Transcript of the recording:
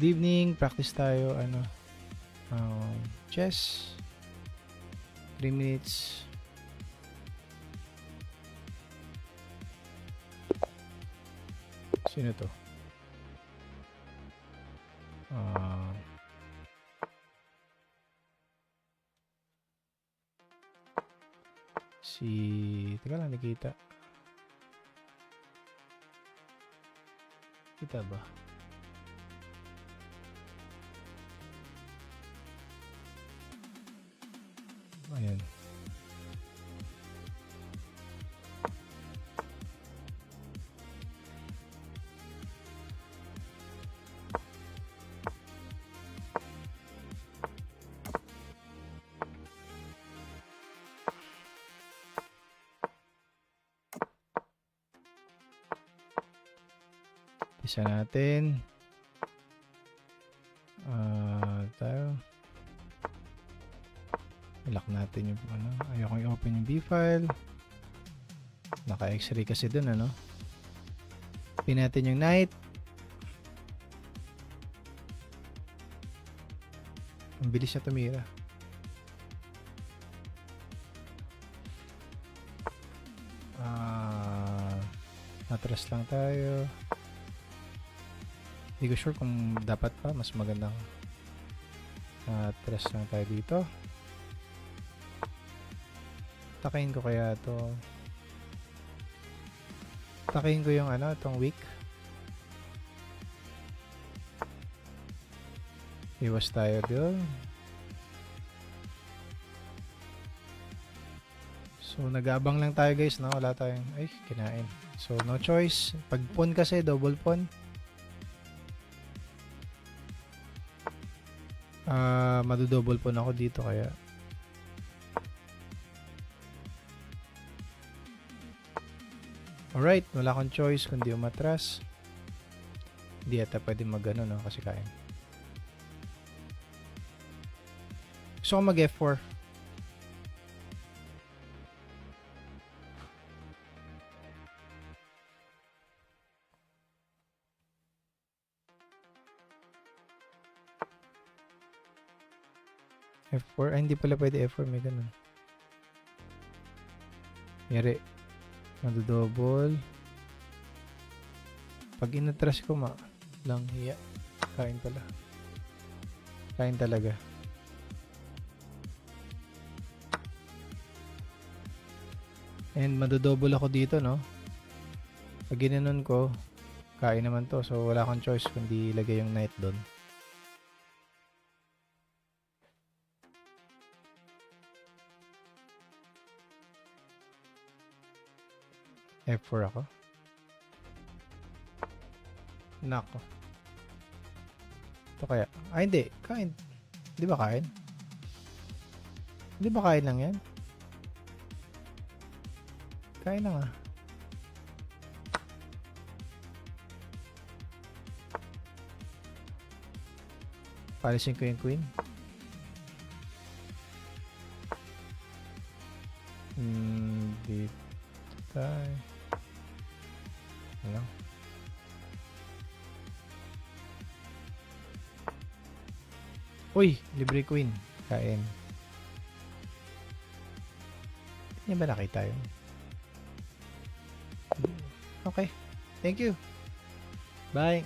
Good evening. Practice tayo. Chess. 3 minutes. Sino to? Teka lang, nakita. Kita ba? Ayan. Isa natin. Tayo. Lock natin yung ayoko i-open yung B-file. Naka-X-ray kasi dun, Pin natin yung knight. Ang bilis niya tumira. Atras lang tayo. Hindi ko sure kung dapat pa. Mas magandang atras lang tayo dito. Takayin ko kaya to. Takayin ko yung itong weak. Iwas tayo doon. So nag-aabang lang tayo guys, wala tayong kinain. So no choice. Pag pawn kasi double pawn. Madodouble pawn ako dito kaya alright, wala akong choice kundi umatras. Hindi ata pwede mag-ano, kasi kain. Gusto ko mag F4. F4? Hindi pala pwede F4, may ganun. Yari. Madodouble. Pag inatras ko lang hiya. Kain pala. Kain talaga. And madodouble ako dito, Pag ginanon ko, kain naman to. So wala akong choice kundi ilagay yung knight doon. F4 ako. Nako. Ito kaya. Hindi. Kain. Di ba kain? Di ba kain lang yan? Kain na nga. Palisin ko yung queen. Dito tayo. Ano? Uy! Libre queen. Kain. Hindi ba nakita yun? Okay. Thank you. Bye.